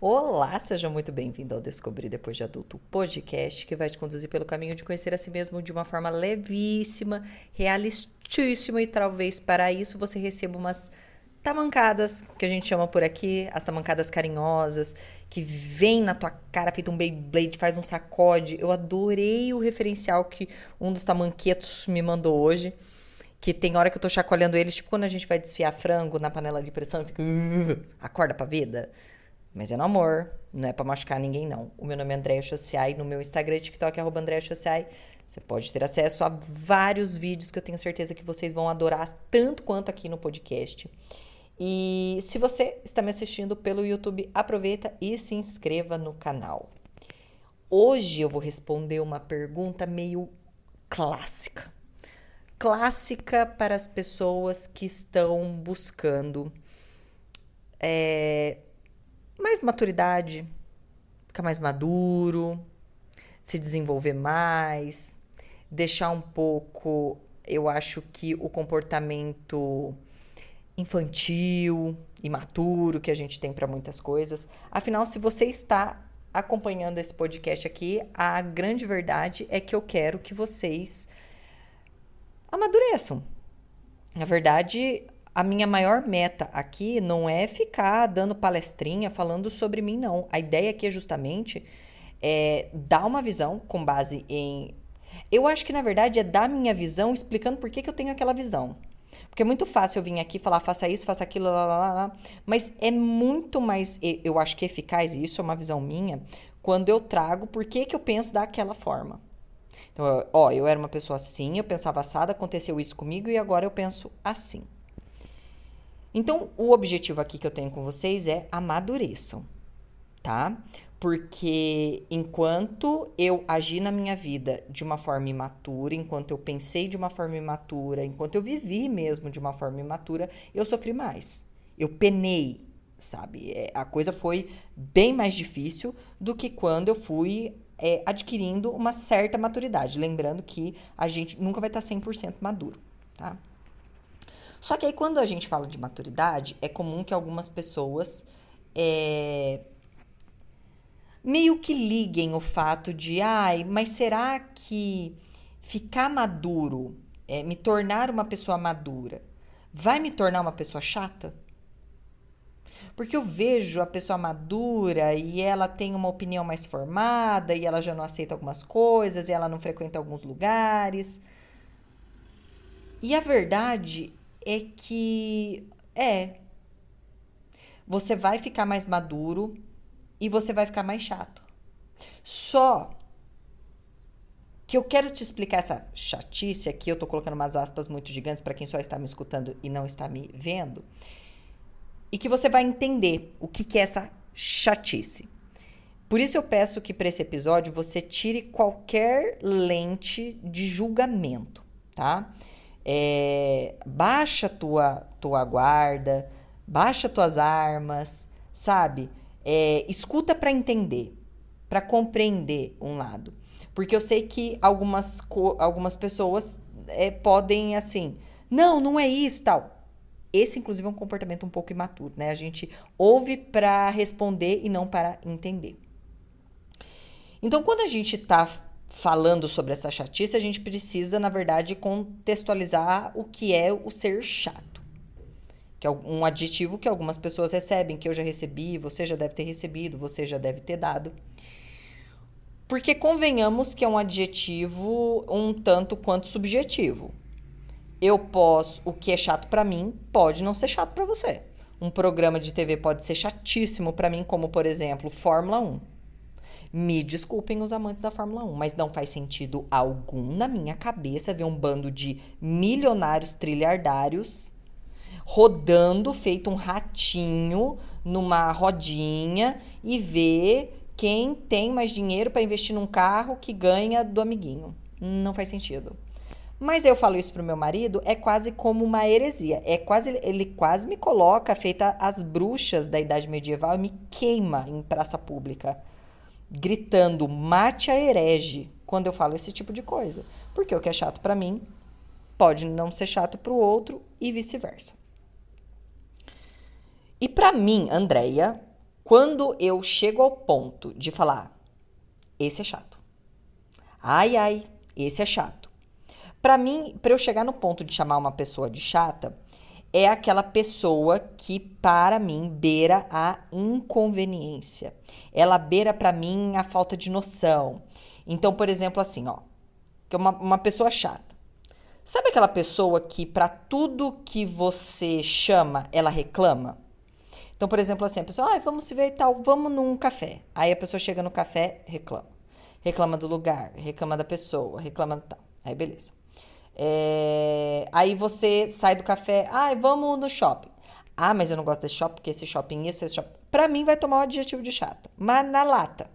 Olá, seja muito bem-vindo ao Descobrir Depois de Adulto, podcast que vai te conduzir pelo caminho de conhecer a si mesmo de uma forma levíssima, realistíssima e talvez para isso você receba umas tamancadas, que a gente chama por aqui, as tamancadas carinhosas, que vem na tua cara feito um Beyblade, faz um sacode. Eu adorei o referencial que um dos tamanquetos me mandou hoje. Que tem hora que eu tô chacoalhando eles, tipo quando a gente vai desfiar frango na panela de pressão e fica... acorda pra vida. Mas é no amor, não é pra machucar ninguém, não. O meu nome é Andréa Chociai, no meu Instagram e TikTok é @AndréaChociai. Você pode ter acesso a vários vídeos que eu tenho certeza que vocês vão adorar, tanto quanto aqui no podcast. E se você está me assistindo pelo YouTube, aproveita e se inscreva no canal. Hoje eu vou responder uma pergunta meio clássica. Clássica para as pessoas que estão buscando mais maturidade, ficar mais maduro, se desenvolver mais, deixar um pouco, eu acho que o comportamento infantil, imaturo que a gente tem para muitas coisas. Afinal, se você está acompanhando esse podcast aqui, a grande verdade é que eu quero que vocês amadureçam. Na verdade, a minha maior meta aqui não é ficar dando palestrinha falando sobre mim, não. A ideia aqui é justamente dar uma visão com base em... Eu acho que, na verdade, é dar minha visão explicando por que eu tenho aquela visão. Porque é muito fácil eu vir aqui falar, faça isso, faça aquilo, lá, lá, lá, mas é muito mais, eu acho que eficaz, e isso é uma visão minha, quando eu trago por que eu penso daquela forma. Então, eu era uma pessoa assim, eu pensava assado, aconteceu isso comigo e agora eu penso assim. Então, o objetivo aqui que eu tenho com vocês é amadureçam, tá? Porque enquanto eu agi na minha vida de uma forma imatura, enquanto eu pensei de uma forma imatura, enquanto eu vivi mesmo de uma forma imatura, eu sofri mais. Eu penei, sabe? A coisa foi bem mais difícil do que quando eu fui adquirindo uma certa maturidade. Lembrando que a gente nunca vai estar 100% maduro, tá? Só que aí quando a gente fala de maturidade, é comum que algumas pessoas meio que liguem o fato de, ai, mas será que ficar maduro, me tornar uma pessoa madura, vai me tornar uma pessoa chata? Porque eu vejo a pessoa madura e ela tem uma opinião mais formada e ela já não aceita algumas coisas e ela não frequenta alguns lugares. E a verdade é que você vai ficar mais maduro e você vai ficar mais chato. Só que eu quero te explicar essa chatice aqui, eu tô colocando umas aspas muito gigantes para quem só está me escutando e não está me vendo, e que você vai entender o que é essa chatice. Por isso eu peço que para esse episódio você tire qualquer lente de julgamento, tá? Baixa tua guarda, baixa tuas armas, sabe? Escuta para entender, para compreender um lado. Porque eu sei que algumas pessoas podem, assim, não é isso, tal. Esse, inclusive, é um comportamento um pouco imaturo, né? A gente ouve para responder e não para entender. Então, quando a gente está falando sobre essa chatice, a gente precisa, na verdade, contextualizar o que é o ser chato. Que é um adjetivo que algumas pessoas recebem, que eu já recebi, você já deve ter recebido, você já deve ter dado. Porque convenhamos que é um adjetivo um tanto quanto subjetivo. O que é chato pra mim pode não ser chato pra você. Um programa de TV pode ser chatíssimo pra mim, como, por exemplo, Fórmula 1. Me desculpem os amantes da Fórmula 1, mas não faz sentido algum na minha cabeça ver um bando de milionários trilhardários rodando feito um ratinho numa rodinha e ver quem tem mais dinheiro para investir num carro que ganha do amiguinho. Não faz sentido. Mas eu falo isso pro meu marido, é quase como uma heresia. Ele quase me coloca feita as bruxas da Idade Medieval e me queima em praça pública, gritando, mate a herege, quando eu falo esse tipo de coisa. Porque o que é chato pra mim pode não ser chato pro outro e vice-versa. E pra mim, Andréia, Quando eu chego ao ponto de falar, esse é chato. Ai, ai, esse é chato. Pra mim, pra eu chegar no ponto de chamar uma pessoa de chata, é aquela pessoa que, para mim, beira a inconveniência. Ela beira pra mim a falta de noção. Então, por exemplo, assim, ó, que é uma pessoa chata. Sabe aquela pessoa que pra tudo que você chama, ela reclama? Então, por exemplo, assim, a pessoa, vamos se ver e tal, vamos num café. Aí a pessoa chega no café, reclama. Reclama do lugar, reclama da pessoa, reclama do tal. Aí, beleza. Aí você sai do café, vamos no shopping. Mas eu não gosto desse shopping, porque esse shopping isso, esse shopping. Pra mim vai tomar o adjetivo de chata. Mas na lata.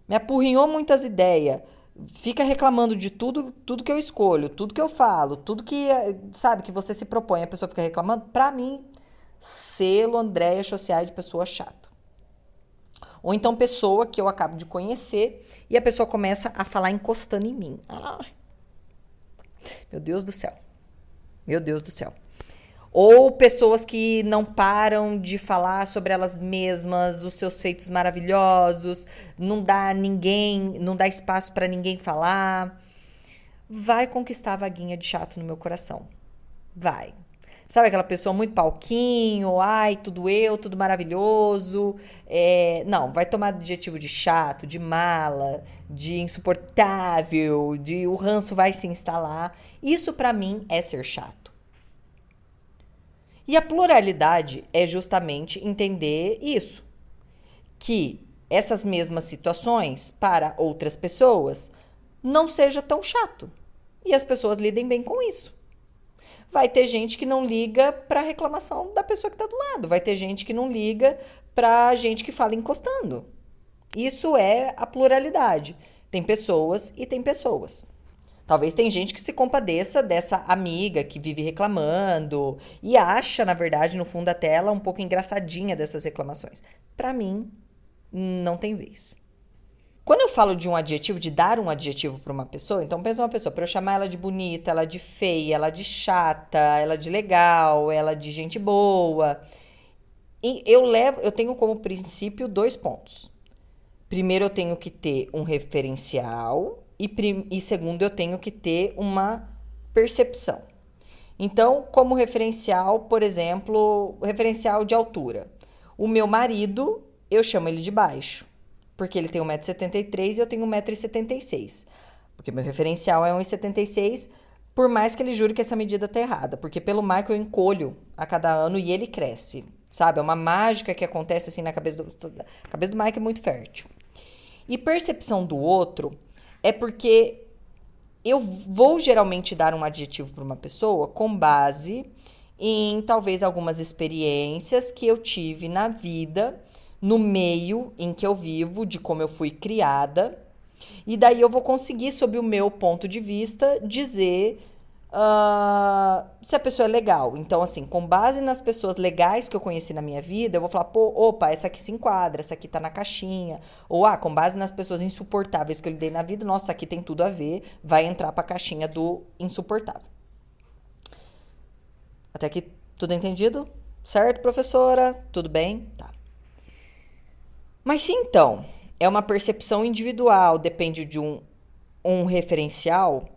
Me apurrinhou muitas ideias. Fica reclamando de tudo que eu escolho, tudo que eu falo, tudo que, sabe, que você se propõe, a pessoa fica reclamando. Pra mim, selo Andréia Chauciar de pessoa chata. Ou então pessoa que eu acabo de conhecer e a pessoa começa a falar encostando em mim. Meu Deus do céu. Meu Deus do céu. Ou pessoas que não param de falar sobre elas mesmas, os seus feitos maravilhosos, não dá espaço para ninguém falar. Vai conquistar a vaguinha de chato no meu coração. Vai. Sabe aquela pessoa muito palquinho, tudo maravilhoso. Não, vai tomar adjetivo de chato, de mala, de insuportável, de o ranço vai se instalar. Isso pra mim é ser chato. E a pluralidade é justamente entender isso. Que essas mesmas situações, para outras pessoas, não seja tão chato. E as pessoas lidem bem com isso. Vai ter gente que não liga para a reclamação da pessoa que está do lado. Vai ter gente que não liga para gente que fala encostando. Isso é a pluralidade. Tem pessoas e tem pessoas. Talvez tem gente que se compadeça dessa amiga que vive reclamando e acha, na verdade, no fundo da tela, um pouco engraçadinha dessas reclamações. Para mim, não tem vez. Quando eu falo de um adjetivo, de dar um adjetivo para uma pessoa, então pensa uma pessoa, para eu chamar ela de bonita, ela de feia, ela de chata, ela de legal, ela de gente boa. E eu tenho como princípio 2 pontos. Primeiro, eu tenho que ter um referencial e segundo, eu tenho que ter uma percepção. Então, como referencial, por exemplo, referencial de altura. O meu marido, eu chamo ele de baixo. Porque ele tem 1,73 m e eu tenho 1,76 m. Porque meu referencial é 1,76 m, por mais que ele jure que essa medida tá errada. Porque pelo Michael eu encolho a cada ano e ele cresce. Sabe? É uma mágica que acontece assim na cabeça do... A cabeça do Michael é muito fértil. E percepção do outro é porque eu vou geralmente dar um adjetivo para uma pessoa com base em talvez algumas experiências que eu tive na vida, no meio em que eu vivo, de como eu fui criada. E daí eu vou conseguir, sob o meu ponto de vista, dizer se a pessoa é legal. Então, assim, com base nas pessoas legais que eu conheci na minha vida, eu vou falar, opa, essa aqui se enquadra, essa aqui tá na caixinha. Ou, com base nas pessoas insuportáveis que eu lidei na vida, nossa, essa aqui tem tudo a ver, vai entrar pra caixinha do insuportável. Até aqui, tudo entendido? Certo, professora? Tudo bem? Tá. Mas se então é uma percepção individual, depende de um referencial,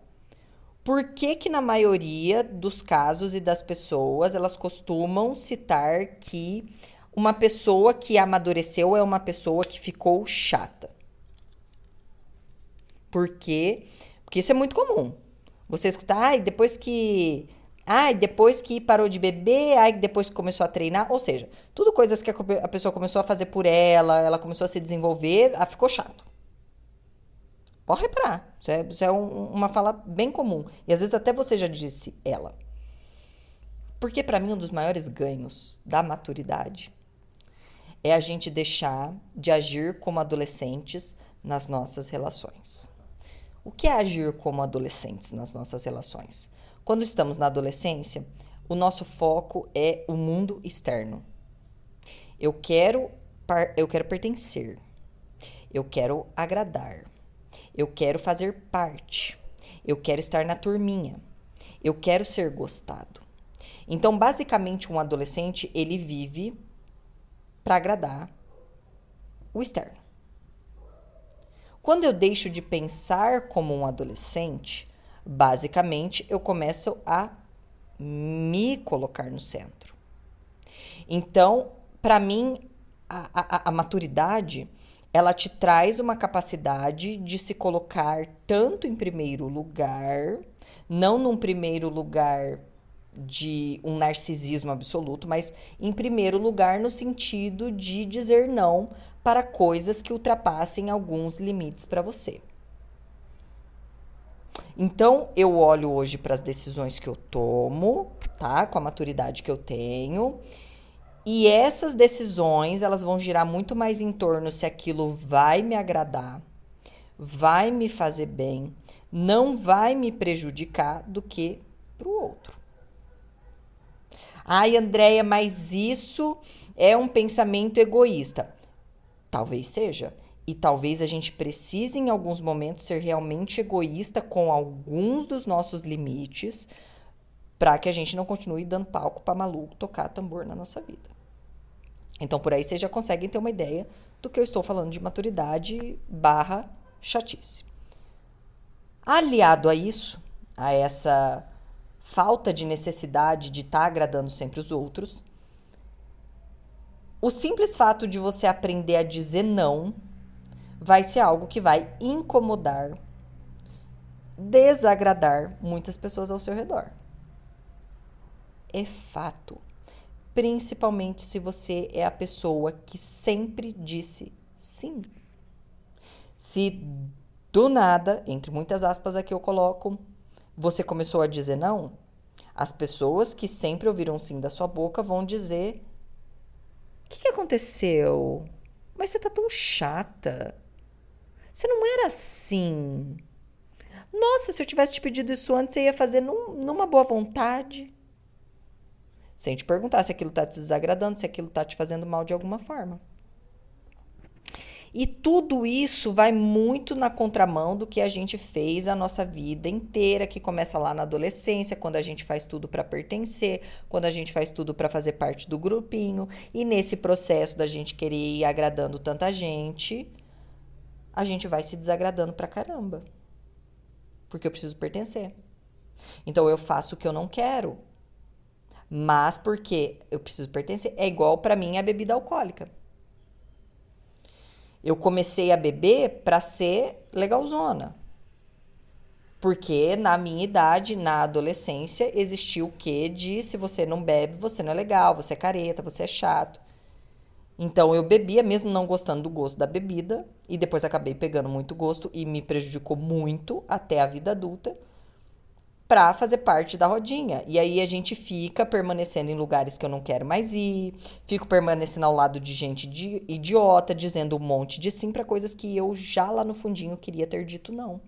por que na maioria dos casos e das pessoas elas costumam citar que uma pessoa que amadureceu é uma pessoa que ficou chata? Por quê? Porque isso é muito comum. Você escutar, depois que parou de beber, depois que começou a treinar, ou seja, tudo coisas que a pessoa começou a fazer por ela começou a se desenvolver, ficou chato. Pode reparar, isso é uma fala bem comum. E às vezes até você já disse ela. Porque para mim um dos maiores ganhos da maturidade é a gente deixar de agir como adolescentes nas nossas relações. O que é agir como adolescentes nas nossas relações? Quando estamos na adolescência, o nosso foco é o mundo externo. Eu quero pertencer. Eu quero agradar. Eu quero fazer parte. Eu quero estar na turminha. Eu quero ser gostado. Então, basicamente, um adolescente, ele vive para agradar o externo. Quando eu deixo de pensar como um adolescente, basicamente eu começo a me colocar no centro. Então, para mim, a maturidade, ela te traz uma capacidade de se colocar tanto em primeiro lugar, não num primeiro lugar de um narcisismo absoluto, mas em primeiro lugar no sentido de dizer não para coisas que ultrapassem alguns limites para você. Então, eu olho hoje para as decisões que eu tomo, tá? Com a maturidade que eu tenho. E essas decisões, elas vão girar muito mais em torno se aquilo vai me agradar, vai me fazer bem, não vai me prejudicar do que para o outro. Ai, Andréia, mas isso é um pensamento egoísta. Talvez seja. E talvez a gente precise, em alguns momentos, ser realmente egoísta com alguns dos nossos limites para que a gente não continue dando palco para maluco tocar tambor na nossa vida. Então, por aí vocês já conseguem ter uma ideia do que eu estou falando de maturidade barra chatice. Aliado a isso, a essa falta de necessidade de estar agradando sempre os outros, o simples fato de você aprender a dizer não vai ser algo que vai incomodar, desagradar muitas pessoas ao seu redor. É fato. Principalmente se você é a pessoa que sempre disse sim. Se do nada, entre muitas aspas aqui eu coloco, você começou a dizer não, as pessoas que sempre ouviram sim da sua boca vão dizer: o que aconteceu? Mas você tá tão chata. Você não era assim. Nossa, se eu tivesse te pedido isso antes, você ia fazer numa boa vontade. Sem te perguntar se aquilo tá te desagradando, se aquilo tá te fazendo mal de alguma forma. E tudo isso vai muito na contramão do que a gente fez a nossa vida inteira, que começa lá na adolescência, quando a gente faz tudo para pertencer, quando a gente faz tudo para fazer parte do grupinho. E nesse processo da gente querer ir agradando tanta gente, a gente vai se desagradando pra caramba. Porque eu preciso pertencer. Então eu faço o que eu não quero. Mas porque eu preciso pertencer. É igual pra mim a bebida alcoólica. Eu comecei a beber pra ser legalzona. Porque na minha idade, na adolescência, existia o quê de se você não bebe, você não é legal, você é careta, você é chato. Então eu bebia mesmo não gostando do gosto da bebida e depois acabei pegando muito gosto e me prejudicou muito até a vida adulta pra fazer parte da rodinha. E aí a gente fica permanecendo em lugares que eu não quero mais ir, fico permanecendo ao lado de gente idiota, dizendo um monte de sim pra coisas que eu já lá no fundinho queria ter dito não.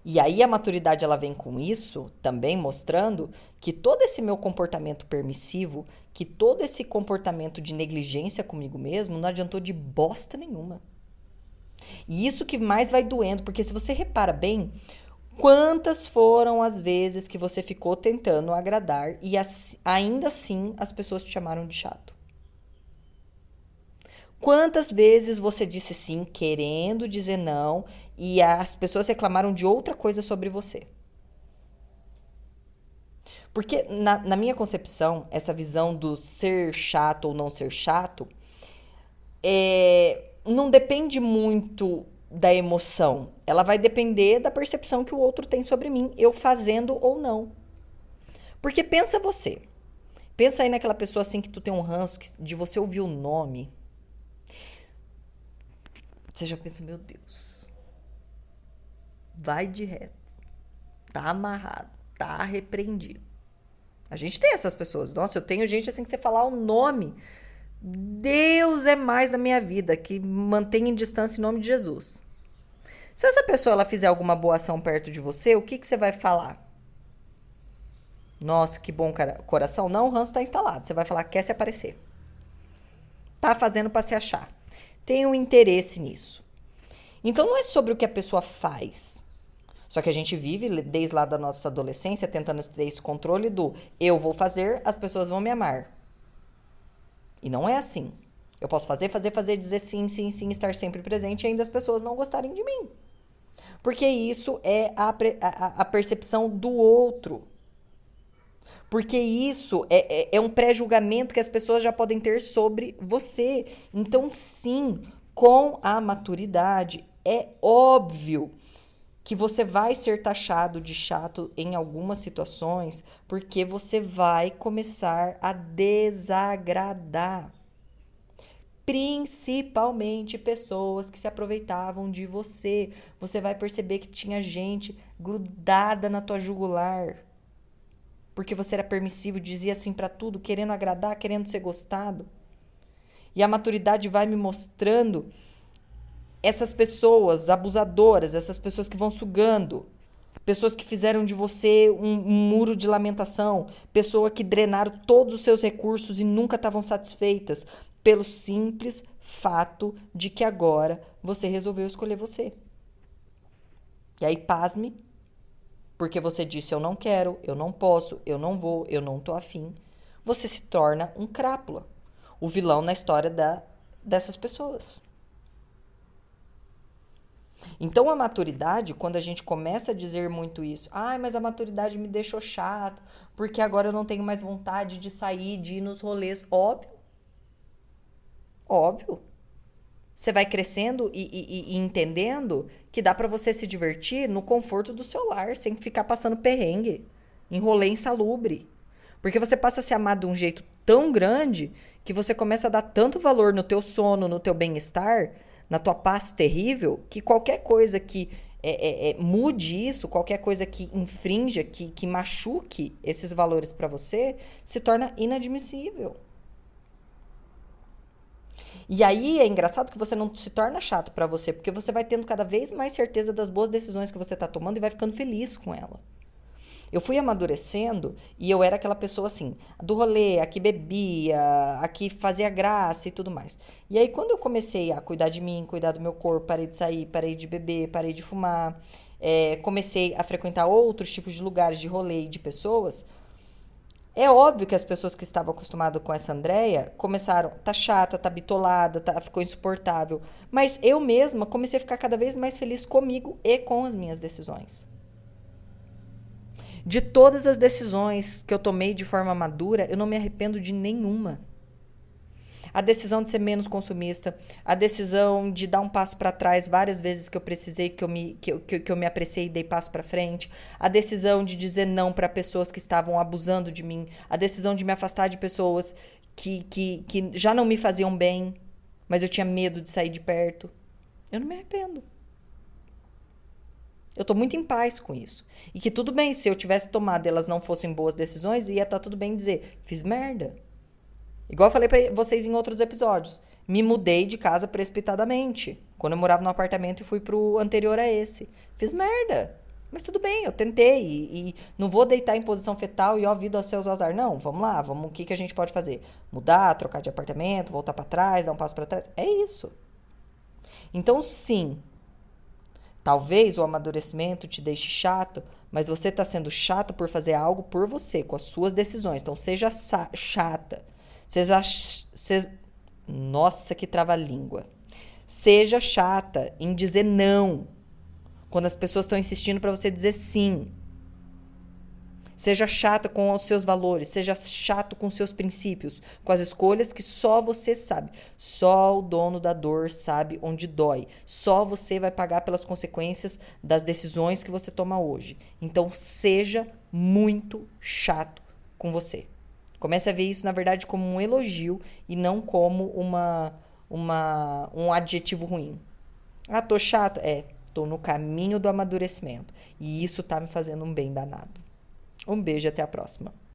E aí a maturidade ela vem com isso, também mostrando que todo esse meu comportamento permissivo, que todo esse comportamento de negligência comigo mesmo não adiantou de bosta nenhuma. E isso que mais vai doendo, porque se você repara bem, quantas foram as vezes que você ficou tentando agradar e ainda assim as pessoas te chamaram de chato? Quantas vezes você disse sim, querendo dizer não, e as pessoas reclamaram de outra coisa sobre você? Porque, na minha concepção, essa visão do ser chato ou não ser chato não depende muito da emoção. Ela vai depender da percepção que o outro tem sobre mim, eu fazendo ou não. Porque pensa você. Pensa aí naquela pessoa assim que tu tem um ranço de você ouvir o nome. Você já pensa, meu Deus, vai de reto, tá amarrado, tá repreendido. A gente tem essas pessoas. Nossa, eu tenho gente assim que você falar o nome, Deus é mais da minha vida, que mantém em distância em nome de Jesus. Se essa pessoa ela fizer alguma boa ação perto de você, o que você vai falar? Nossa, que bom coração. Não, o ranço tá instalado. Você vai falar que quer se aparecer. Tá fazendo pra se achar. Tem um interesse nisso. Então não é sobre o que a pessoa faz. Só que a gente vive desde lá da nossa adolescência tentando ter esse controle do eu vou fazer, as pessoas vão me amar. E não é assim. Eu posso fazer, fazer, fazer, dizer sim, sim, sim, estar sempre presente e ainda as pessoas não gostarem de mim. Porque isso é a percepção do outro. Porque isso é um pré-julgamento que as pessoas já podem ter sobre você. Então, sim, com a maturidade, é óbvio que você vai ser taxado de chato em algumas situações, porque você vai começar a desagradar. Principalmente pessoas que se aproveitavam de você. Você vai perceber que tinha gente grudada na tua jugular porque você era permissivo, dizia assim pra tudo, querendo agradar, querendo ser gostado. E a maturidade vai me mostrando essas pessoas abusadoras, essas pessoas que vão sugando, pessoas que fizeram de você um muro de lamentação, pessoas que drenaram todos os seus recursos e nunca estavam satisfeitas, pelo simples fato de que agora você resolveu escolher você. E aí, pasme, porque você disse eu não quero, eu não posso, eu não vou, eu não tô afim, você se torna um crápula, o vilão na história dessas pessoas. Então a maturidade, quando a gente começa a dizer muito isso, ai, mas a maturidade me deixou chata, porque agora eu não tenho mais vontade de sair, de ir nos rolês. Óbvio, óbvio. Você vai crescendo e entendendo que dá pra você se divertir no conforto do seu lar, sem ficar passando perrengue, em rolê insalubre. Porque você passa a se amar de um jeito tão grande que você começa a dar tanto valor no teu sono, no teu bem-estar, na tua paz terrível, que qualquer coisa que mude isso, qualquer coisa que infrinja, que machuque esses valores pra você, se torna inadmissível. E aí é engraçado que você não se torna chato pra você, porque você vai tendo cada vez mais certeza das boas decisões que você tá tomando e vai ficando feliz com ela. Eu fui amadurecendo e eu era aquela pessoa assim, do rolê, a que bebia, a que fazia graça e tudo mais. E aí quando eu comecei a cuidar de mim, cuidar do meu corpo, parei de sair, parei de beber, parei de fumar, comecei a frequentar outros tipos de lugares, de rolê e de pessoas, é óbvio que as pessoas que estavam acostumadas com essa Andréia começaram, tá chata, tá bitolada, ficou insuportável. Mas eu mesma comecei a ficar cada vez mais feliz comigo e com as minhas decisões. De todas as decisões que eu tomei de forma madura, eu não me arrependo de nenhuma. A decisão de ser menos consumista, a decisão de dar um passo para trás várias vezes que eu precisei, que eu me apressei e dei passo para frente, a decisão de dizer não para pessoas que estavam abusando de mim, a decisão de me afastar de pessoas que já não me faziam bem, mas eu tinha medo de sair de perto. Eu não me arrependo. Eu tô muito em paz com isso. E que tudo bem, se eu tivesse tomado e elas não fossem boas decisões, ia estar tudo bem dizer, fiz merda. Igual eu falei pra vocês em outros episódios. Me mudei de casa precipitadamente. Quando eu morava num apartamento e fui pro anterior a esse. Fiz merda. Mas tudo bem, eu tentei. E não vou deitar em posição fetal e ó, vida aos seus azar. Não, vamos lá, o que a gente pode fazer? Mudar, trocar de apartamento, voltar pra trás, dar um passo pra trás. É isso. Então, sim, talvez o amadurecimento te deixe chato, mas você tá sendo chato por fazer algo por você, com as suas decisões. Então, seja chata. Nossa, que trava-língua. Seja chata em dizer não. Quando as pessoas estão insistindo para você dizer sim. Seja chata com os seus valores. Seja chato com os seus princípios. Com as escolhas que só você sabe. Só o dono da dor sabe onde dói. Só você vai pagar pelas consequências das decisões que você toma hoje. Então, seja muito chato com você. Comece a ver isso, na verdade, como um elogio e não como um adjetivo ruim. Ah, tô chato? Tô no caminho do amadurecimento. E isso tá me fazendo um bem danado. Um beijo e até a próxima.